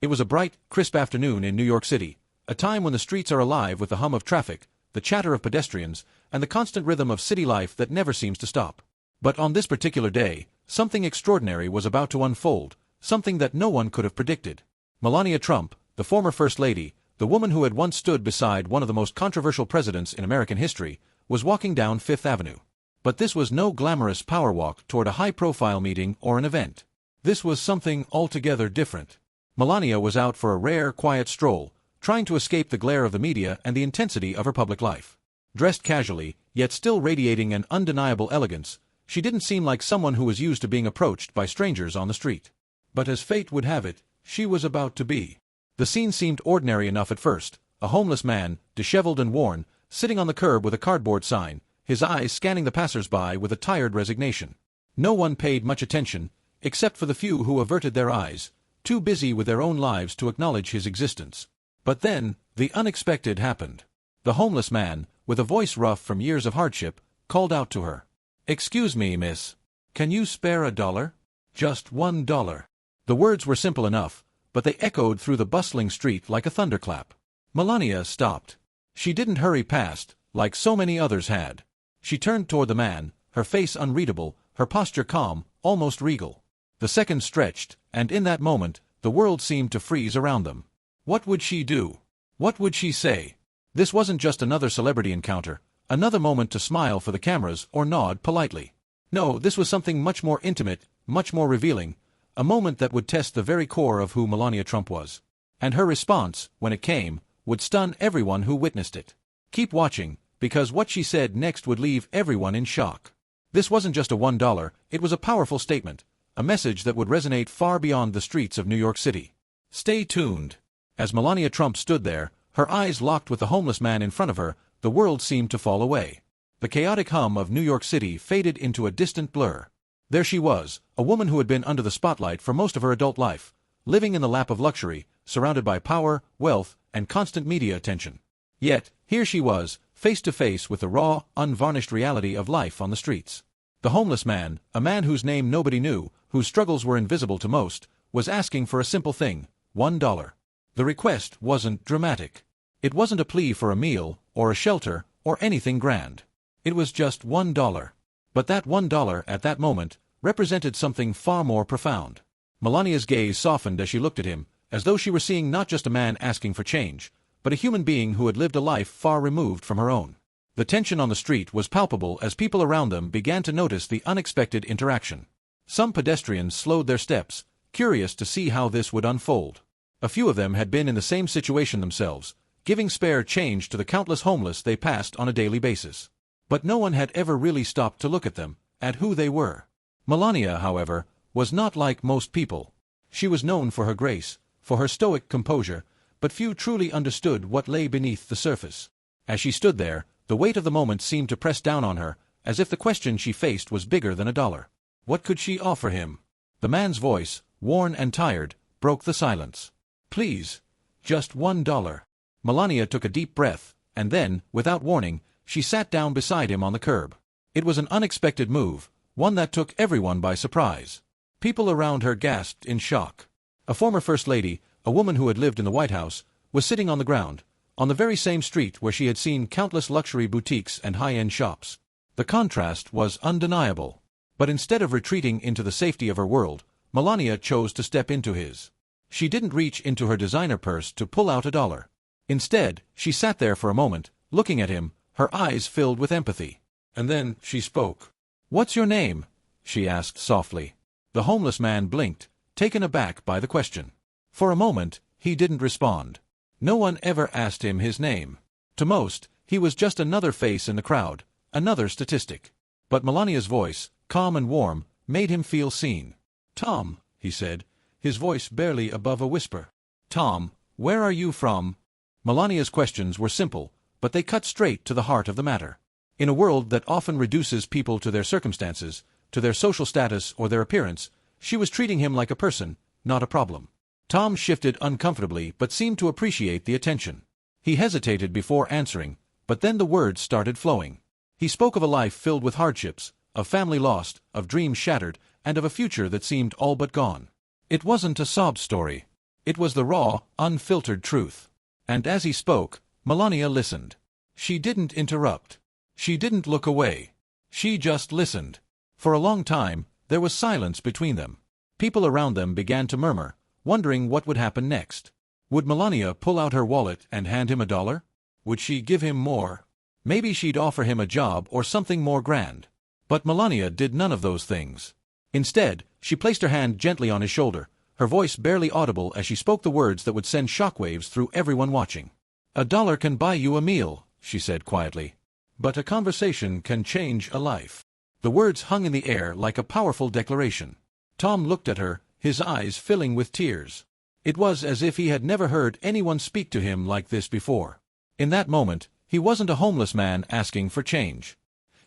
It was a bright, crisp afternoon in New York City, a time when the streets are alive with the hum of traffic, the chatter of pedestrians, and the constant rhythm of city life that never seems to stop. But on this particular day, something extraordinary was about to unfold, something that no one could have predicted. Melania Trump, the former First Lady, the woman who had once stood beside one of the most controversial presidents in American history, was walking down Fifth Avenue. But this was no glamorous power walk toward a high-profile meeting or an event. This was something altogether different. Melania was out for a rare, quiet stroll, trying to escape the glare of the media and the intensity of her public life. Dressed casually, yet still radiating an undeniable elegance, she didn't seem like someone who was used to being approached by strangers on the street. But as fate would have it, she was about to be. The scene seemed ordinary enough at first, a homeless man, disheveled and worn, sitting on the curb with a cardboard sign, his eyes scanning the passers-by with a tired resignation. No one paid much attention, except for the few who averted their eyes, too busy with their own lives to acknowledge his existence. But then, the unexpected happened. The homeless man, with a voice rough from years of hardship, called out to her. "Excuse me, miss. Can you spare $1? Just $1. The words were simple enough, but they echoed through the bustling street like a thunderclap. Melania stopped. She didn't hurry past, like so many others had. She turned toward the man, her face unreadable, her posture calm, almost regal. The seconds stretched, and in that moment, the world seemed to freeze around them. What would she do? What would she say? This wasn't just another celebrity encounter, another moment to smile for the cameras or nod politely. No, this was something much more intimate, much more revealing, a moment that would test the very core of who Melania Trump was. And her response, when it came, would stun everyone who witnessed it. Keep watching, because what she said next would leave everyone in shock. This wasn't just a $1, it was a powerful statement, a message that would resonate far beyond the streets of New York City. Stay tuned. As Melania Trump stood there, her eyes locked with the homeless man in front of her, the world seemed to fall away. The chaotic hum of New York City faded into a distant blur. There she was, a woman who had been under the spotlight for most of her adult life, living in the lap of luxury, surrounded by power, wealth, and constant media attention. Yet, here she was, face to face with the raw, unvarnished reality of life on the streets. The homeless man, a man whose name nobody knew, whose struggles were invisible to most, was asking for a simple thing, $1. The request wasn't dramatic. It wasn't a plea for a meal, or a shelter, or anything grand. It was just $1. But that $1, at that moment, represented something far more profound. Melania's gaze softened as she looked at him, as though she were seeing not just a man asking for change, but a human being who had lived a life far removed from her own. The tension on the street was palpable as people around them began to notice the unexpected interaction. Some pedestrians slowed their steps, curious to see how this would unfold. A few of them had been in the same situation themselves, giving spare change to the countless homeless they passed on a daily basis. But no one had ever really stopped to look at them, at who they were. Melania, however, was not like most people. She was known for her grace, for her stoic composure, but few truly understood what lay beneath the surface. As she stood there, the weight of the moment seemed to press down on her, as if the question she faced was bigger than $1. What could she offer him? The man's voice, worn and tired, broke the silence. "Please, just $1. Melania took a deep breath, and then, without warning, she sat down beside him on the curb. It was an unexpected move, one that took everyone by surprise. People around her gasped in shock. A former First Lady, a woman who had lived in the White House, was sitting on the ground, on the very same street where she had seen countless luxury boutiques and high-end shops. The contrast was undeniable. But instead of retreating into the safety of her world, Melania chose to step into his. She didn't reach into her designer purse to pull out $1. Instead, she sat there for a moment, looking at him, her eyes filled with empathy. And then she spoke. "What's your name?" she asked softly. The homeless man blinked, taken aback by the question. For a moment, he didn't respond. No one ever asked him his name. To most, he was just another face in the crowd, another statistic. But Melania's voice, calm and warm, made him feel seen. "Tom," he said, his voice barely above a whisper. "Tom, where are you from?" Melania's questions were simple, but they cut straight to the heart of the matter. In a world that often reduces people to their circumstances, to their social status or their appearance, she was treating him like a person, not a problem. Tom shifted uncomfortably but seemed to appreciate the attention. He hesitated before answering, but then the words started flowing. He spoke of a life filled with hardships, of family lost, of dreams shattered, and of a future that seemed all but gone. It wasn't a sob story. It was the raw, unfiltered truth. And as he spoke, Melania listened. She didn't interrupt. She didn't look away. She just listened. For a long time, there was silence between them. People around them began to murmur, wondering what would happen next. Would Melania pull out her wallet and hand him $1? Would she give him more? Maybe she'd offer him a job or something more grand. But Melania did none of those things. Instead, she placed her hand gently on his shoulder, her voice barely audible as she spoke the words that would send shockwaves through everyone watching. $1 can buy you a meal, she said quietly. But a conversation can change a life. The words hung in the air like a powerful declaration. Tom looked at her, his eyes filling with tears. It was as if he had never heard anyone speak to him like this before. In that moment, he wasn't a homeless man asking for change.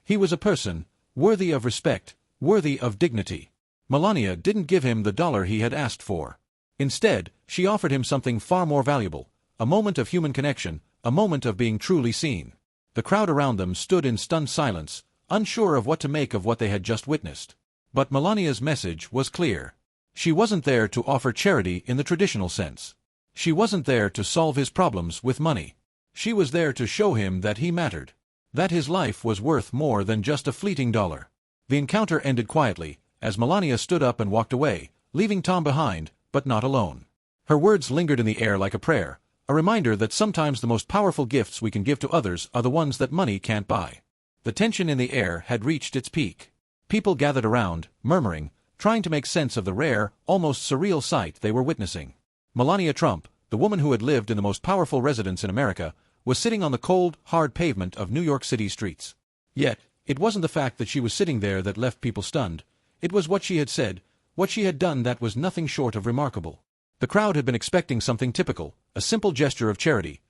He was a person, worthy of respect, worthy of dignity. Melania didn't give him the $1 he had asked for. Instead, she offered him something far more valuable, a moment of human connection, a moment of being truly seen. The crowd around them stood in stunned silence, unsure of what to make of what they had just witnessed. But Melania's message was clear. She wasn't there to offer charity in the traditional sense. She wasn't there to solve his problems with money. She was there to show him that he mattered, that his life was worth more than just a fleeting dollar. The encounter ended quietly, as Melania stood up and walked away, leaving Tom behind, but not alone. Her words lingered in the air like a prayer, a reminder that sometimes the most powerful gifts we can give to others are the ones that money can't buy. The tension in the air had reached its peak. People gathered around, murmuring, trying to make sense of the rare, almost surreal sight they were witnessing. Melania Trump, the woman who had lived in the most powerful residence in America, was sitting on the cold, hard pavement of New York City streets. Yet, it wasn't the fact that she was sitting there that left people stunned. It was what she had said, what she had done that was nothing short of remarkable. The crowd had been expecting something typical, a simple gesture of charity,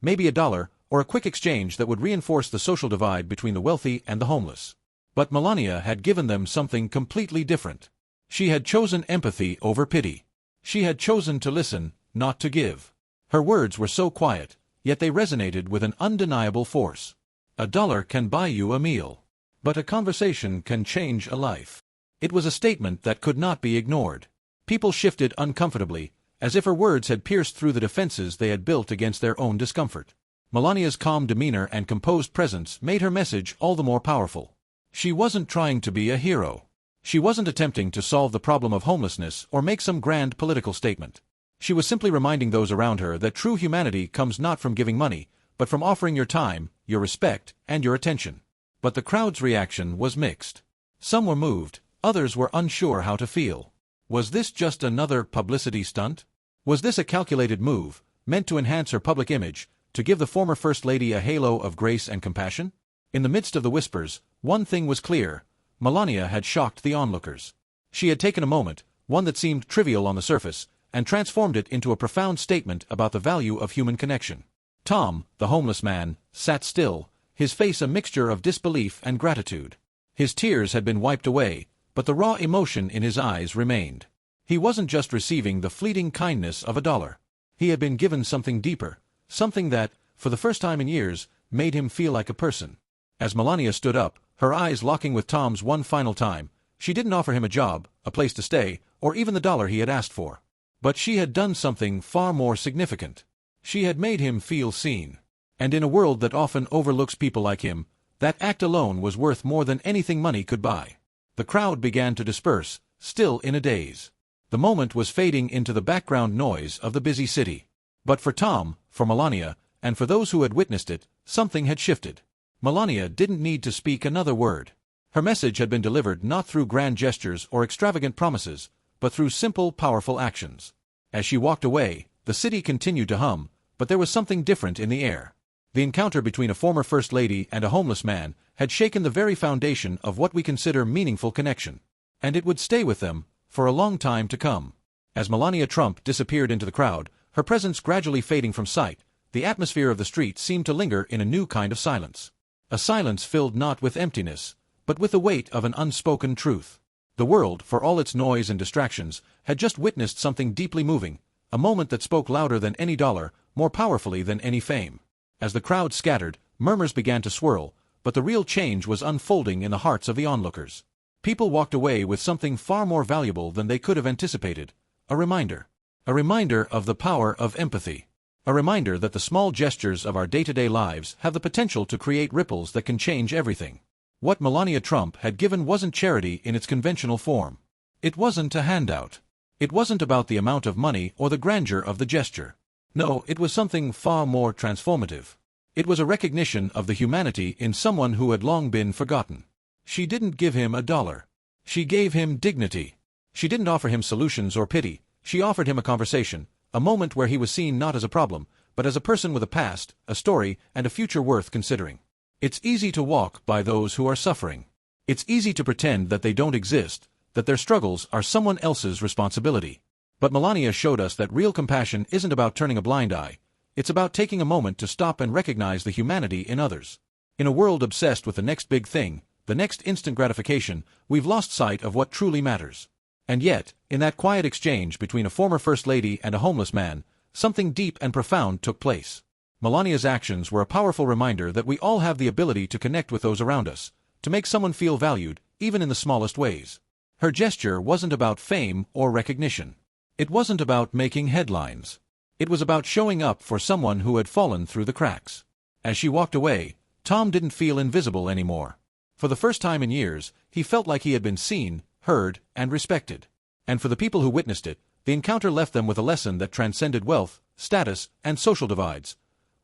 maybe $1, or a quick exchange that would reinforce the social divide between the wealthy and the homeless. But Melania had given them something completely different. She had chosen empathy over pity. She had chosen to listen, not to give. Her words were so quiet, yet they resonated with an undeniable force. $1 can buy you a meal. But a conversation can change a life. It was a statement that could not be ignored. People shifted uncomfortably, as if her words had pierced through the defenses they had built against their own discomfort. Melania's calm demeanor and composed presence made her message all the more powerful. She wasn't trying to be a hero. She wasn't attempting to solve the problem of homelessness or make some grand political statement. She was simply reminding those around her that true humanity comes not from giving money, but from offering your time, your respect, and your attention. But the crowd's reaction was mixed. Some were moved, others were unsure how to feel. Was this just another publicity stunt? Was this a calculated move, meant to enhance her public image, to give the former First Lady a halo of grace and compassion? In the midst of the whispers, one thing was clear. Melania had shocked the onlookers. She had taken a moment, one that seemed trivial on the surface, and transformed it into a profound statement about the value of human connection. Tom, the homeless man, sat still, his face a mixture of disbelief and gratitude. His tears had been wiped away, but the raw emotion in his eyes remained. He wasn't just receiving the fleeting kindness of $1. He had been given something deeper, something that, for the first time in years, made him feel like a person. As Melania stood up, her eyes locking with Tom's one final time, she didn't offer him a job, a place to stay, or even the $1 he had asked for. But she had done something far more significant. She had made him feel seen. And in a world that often overlooks people like him, that act alone was worth more than anything money could buy. The crowd began to disperse, still in a daze. The moment was fading into the background noise of the busy city. But for Tom, for Melania, and for those who had witnessed it, something had shifted. Melania didn't need to speak another word. Her message had been delivered not through grand gestures or extravagant promises, but through simple, powerful actions. As she walked away, the city continued to hum, but there was something different in the air. The encounter between a former First Lady and a homeless man had shaken the very foundation of what we consider meaningful connection. And it would stay with them for a long time to come. As Melania Trump disappeared into the crowd, her presence gradually fading from sight, the atmosphere of the street seemed to linger in a new kind of silence. A silence filled not with emptiness, but with the weight of an unspoken truth. The world, for all its noise and distractions, had just witnessed something deeply moving, a moment that spoke louder than any $1, more powerfully than any fame. As the crowd scattered, murmurs began to swirl, but the real change was unfolding in the hearts of the onlookers. People walked away with something far more valuable than they could have anticipated, a reminder. A reminder of the power of empathy. A reminder that the small gestures of our day-to-day lives have the potential to create ripples that can change everything. What Melania Trump had given wasn't charity in its conventional form. It wasn't a handout. It wasn't about the amount of money or the grandeur of the gesture. No, it was something far more transformative. It was a recognition of the humanity in someone who had long been forgotten. She didn't give him $1. She gave him dignity. She didn't offer him solutions or pity. She offered him a conversation, a moment where he was seen not as a problem, but as a person with a past, a story, and a future worth considering. It's easy to walk by those who are suffering. It's easy to pretend that they don't exist, that their struggles are someone else's responsibility. But Melania showed us that real compassion isn't about turning a blind eye. It's about taking a moment to stop and recognize the humanity in others. In a world obsessed with the next big thing, the next instant gratification, we've lost sight of what truly matters. And yet, in that quiet exchange between a former First Lady and a homeless man, something deep and profound took place. Melania's actions were a powerful reminder that we all have the ability to connect with those around us, to make someone feel valued, even in the smallest ways. Her gesture wasn't about fame or recognition. It wasn't about making headlines. It was about showing up for someone who had fallen through the cracks. As she walked away, Tom didn't feel invisible anymore. For the first time in years, he felt like he had been seen, heard, and respected. And for the people who witnessed it, the encounter left them with a lesson that transcended wealth, status, and social divides.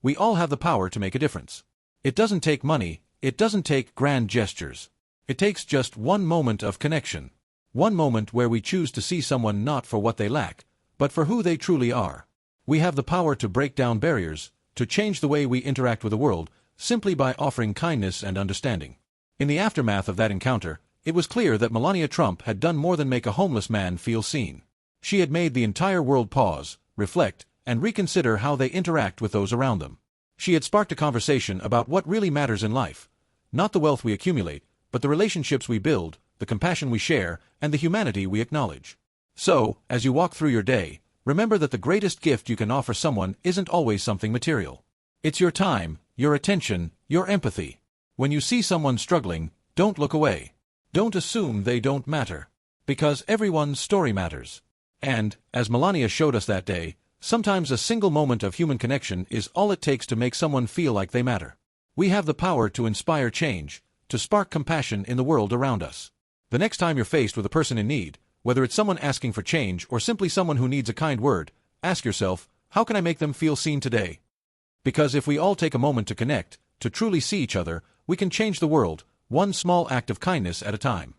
We all have the power to make a difference. It doesn't take money, it doesn't take grand gestures. It takes just one moment of connection. One moment where we choose to see someone not for what they lack, but for who they truly are. We have the power to break down barriers, to change the way we interact with the world, simply by offering kindness and understanding. In the aftermath of that encounter, it was clear that Melania Trump had done more than make a homeless man feel seen. She had made the entire world pause, reflect, and reconsider how they interact with those around them. She had sparked a conversation about what really matters in life. Not the wealth we accumulate, but the relationships we build, the compassion we share, and the humanity we acknowledge. So, as you walk through your day, remember that the greatest gift you can offer someone isn't always something material. It's your time, your attention, your empathy. When you see someone struggling, don't look away. Don't assume they don't matter. Because everyone's story matters. And, as Melania showed us that day, sometimes a single moment of human connection is all it takes to make someone feel like they matter. We have the power to inspire change, to spark compassion in the world around us. The next time you're faced with a person in need, whether it's someone asking for change or simply someone who needs a kind word, ask yourself, how can I make them feel seen today? Because if we all take a moment to connect, to truly see each other, we can change the world, one small act of kindness at a time.